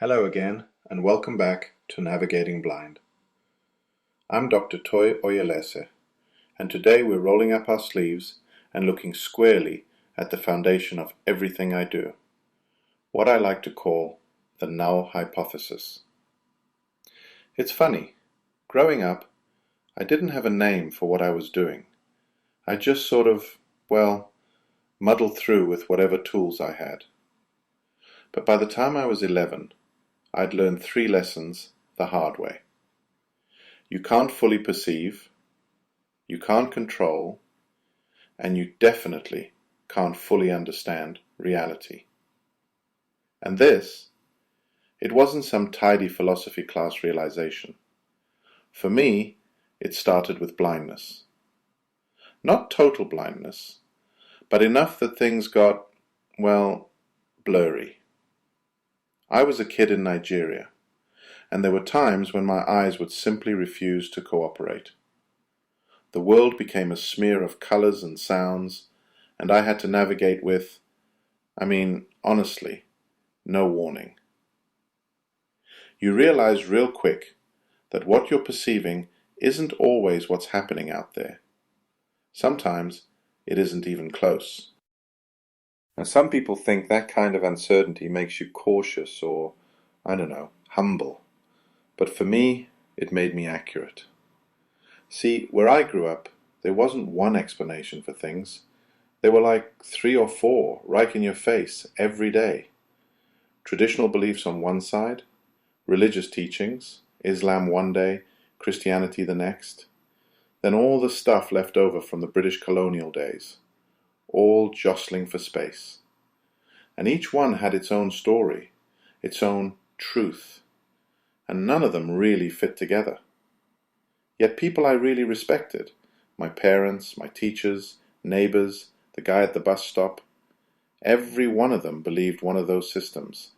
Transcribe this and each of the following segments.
Hello again, and welcome back to Navigating Blind. I'm Dr. Toye Oyelese, and today we're rolling up our sleeves and looking squarely at the foundation of everything I do, what I like to call the Null Hypothesis. It's funny, growing up, I didn't have a name for what I was doing. I just sort of, muddled through with whatever tools I had. But by the time I was 11, I'd learned 3 lessons the hard way. You can't fully perceive, you can't control, and you definitely can't fully understand reality. And this, it wasn't some tidy philosophy class realization. For me, it started with blindness. Not total blindness, but enough that things got, blurry. I was a kid in Nigeria, and there were times when my eyes would simply refuse to cooperate. The world became a smear of colors and sounds, and I had to navigate with, honestly, no warning. You realize real quick that what you're perceiving isn't always what's happening out there. Sometimes it isn't even close. Now, some people think that kind of uncertainty makes you cautious or, humble. But for me, it made me accurate. See, where I grew up, there wasn't one explanation for things. There were like 3 or 4 right in your face every day. Traditional beliefs on one side, religious teachings, Islam one day, Christianity the next, then all the stuff left over from the British colonial days, all jostling for space. And each one had its own story, its own truth, and none of them really fit together. Yet people I really respected, my parents, my teachers, neighbors, the guy at the bus stop, every one of them believed one of those systems,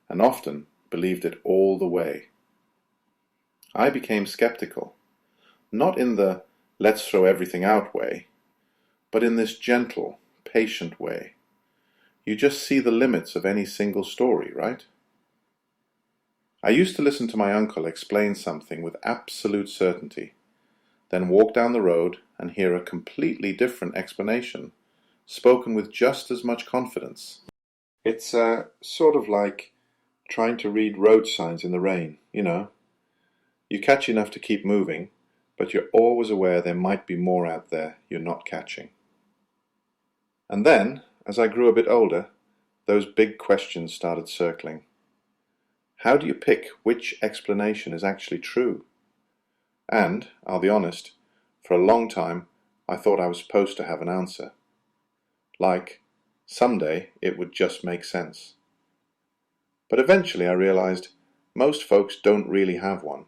and often believed it all the way. I became skeptical, not in the let's throw everything out way, but in this gentle, patient way. You just see the limits of any single story, right? I used to listen to my uncle explain something with absolute certainty, then walk down the road and hear a completely different explanation, spoken with just as much confidence. It's sort of like trying to read road signs in the rain, You catch enough to keep moving, but you're always aware there might be more out there you're not catching. And then, as I grew a bit older, those big questions started circling. How do you pick which explanation is actually true? And, I'll be honest, for a long time I thought I was supposed to have an answer. Like, someday it would just make sense. But eventually I realized most folks don't really have one.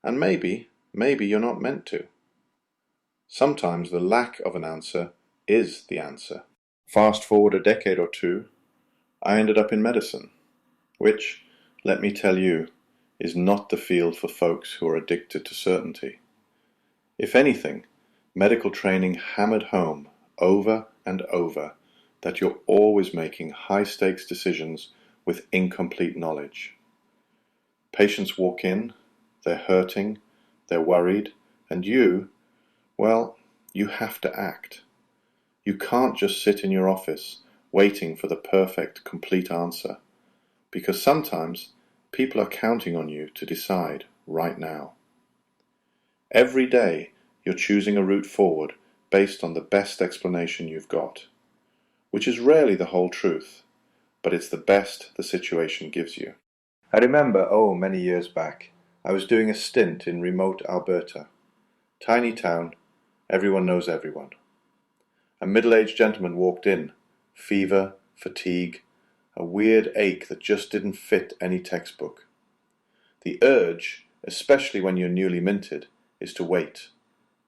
And maybe you're not meant to. Sometimes the lack of an answer is the answer. Fast forward a decade or two, I ended up in medicine, which, let me tell you, is not the field for folks who are addicted to certainty. If anything, medical training hammered home over and over that you're always making high-stakes decisions with incomplete knowledge. Patients walk in, they're hurting, they're worried, and you have to act. You can't just sit in your office waiting for the perfect, complete answer, because sometimes people are counting on you to decide right now. Every day you're choosing a route forward based on the best explanation you've got, which is rarely the whole truth, but it's the best the situation gives you. I remember, many years back, I was doing a stint in remote Alberta. Tiny town, everyone knows everyone. A middle-aged gentleman walked in, fever, fatigue, a weird ache that just didn't fit any textbook. The urge, especially when you're newly minted, is to wait,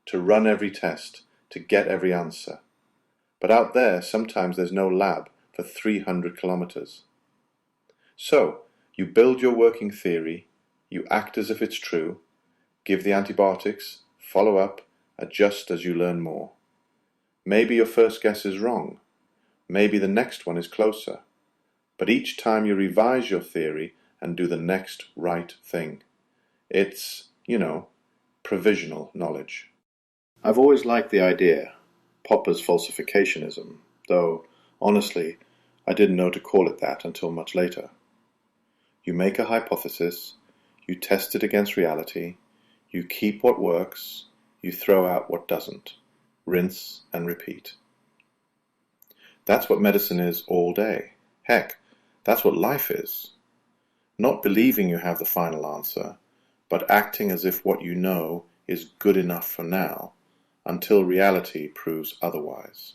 to run every test, to get every answer. But out there, sometimes there's no lab for 300 kilometers. So, you build your working theory, you act as if it's true, give the antibiotics, follow up, adjust as you learn more. Maybe your first guess is wrong. Maybe the next one is closer. But each time you revise your theory and do the next right thing. It's, provisional knowledge. I've always liked the idea, Popper's falsificationism, though, honestly, I didn't know to call it that until much later. You make a hypothesis, you test it against reality, you keep what works, you throw out what doesn't. Rinse and repeat. That's what medicine is all day. Heck, that's what life is. Not believing you have the final answer, but acting as if what you know is good enough for now, until reality proves otherwise.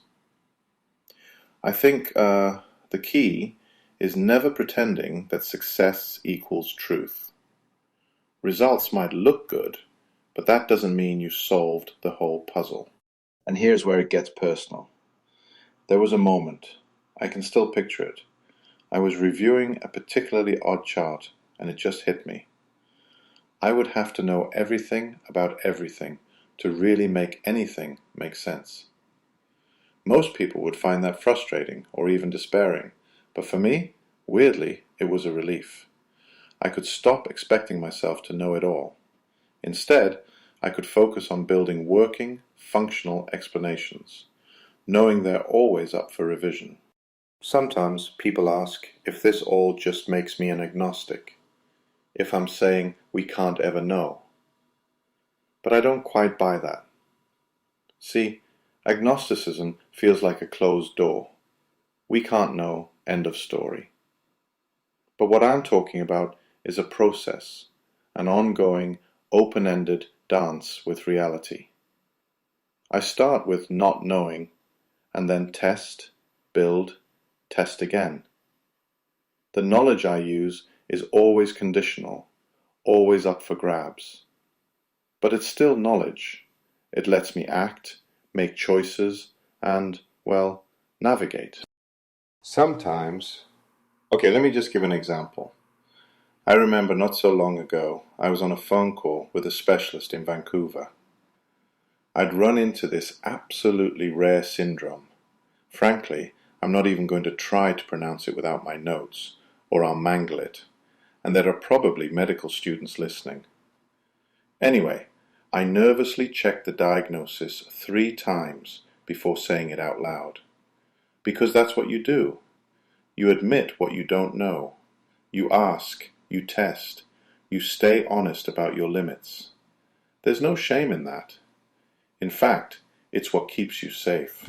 I think the key is never pretending that success equals truth. Results might look good, but that doesn't mean you solved the whole puzzle. And here's where it gets personal. There was a moment, I can still picture it. I was reviewing a particularly odd chart, and it just hit me. I would have to know everything about everything to really make anything make sense. Most people would find that frustrating or even despairing, but for me, weirdly, it was a relief. I could stop expecting myself to know it all. Instead, I could focus on building working, functional explanations, knowing they're always up for revision. Sometimes people ask if this all just makes me an agnostic, if I'm saying we can't ever know. But I don't quite buy that. See, agnosticism feels like a closed door. We can't know, end of story. But what I'm talking about is a process, an ongoing, open-ended dance with reality. I start with not knowing, and then test, build, test again. The knowledge I use is always conditional, always up for grabs. But it's still knowledge. It lets me act, make choices, and, well, navigate. Sometimes... Okay, let me just give an example. I remember not so long ago, I was on a phone call with a specialist in Vancouver. I'd run into this absolutely rare syndrome. Frankly, I'm not even going to try to pronounce it without my notes, or I'll mangle it, and there are probably medical students listening. Anyway, I nervously checked the diagnosis 3 times before saying it out loud. Because that's what you do. You admit what you don't know. You ask, you test, you stay honest about your limits. There's no shame in that. In fact, it's what keeps you safe.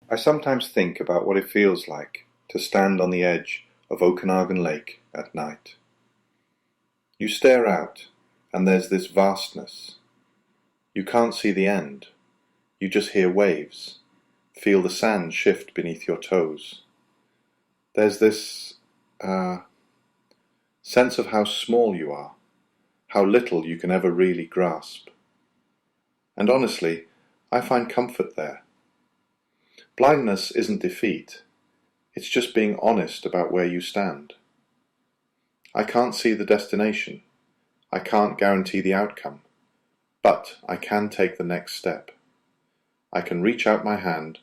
I sometimes think about what it feels like to stand on the edge of Okanagan Lake at night. You stare out, and there's this vastness. You can't see the end. You just hear waves, feel the sand shift beneath your toes. There's this sense of how small you are, how little you can ever really grasp. And honestly, I find comfort there. Blindness isn't defeat. It's just being honest about where you stand. I can't see the destination. I can't guarantee the outcome. But I can take the next step. I can reach out my hand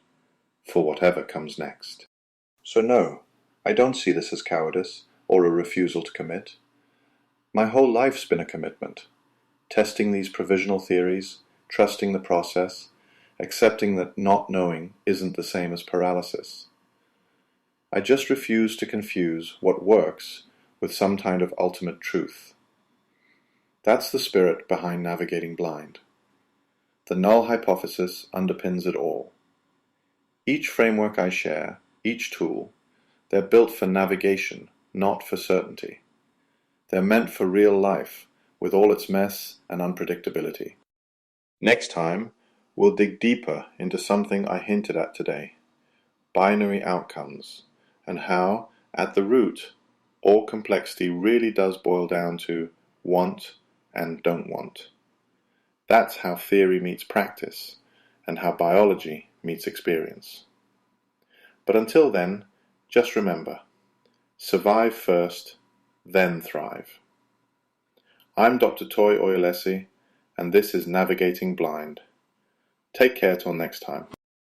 for whatever comes next. So no, I don't see this as cowardice or a refusal to commit. My whole life's been a commitment. Testing these provisional theories, trusting the process, accepting that not knowing isn't the same as paralysis. I just refuse to confuse what works with some kind of ultimate truth. That's the spirit behind navigating blind. The Null Hypothesis underpins it all. Each framework I share, each tool, they're built for navigation, not for certainty. They're meant for real life, with all its mess and unpredictability. Next time, we'll dig deeper into something I hinted at today, binary outcomes, and how, at the root, all complexity really does boil down to want and don't want. That's how theory meets practice, and how biology meets experience. But until then, just remember, survive first, then thrive. I'm Dr. Toye Oyelese, and this is Navigating Blind. Take care till next time.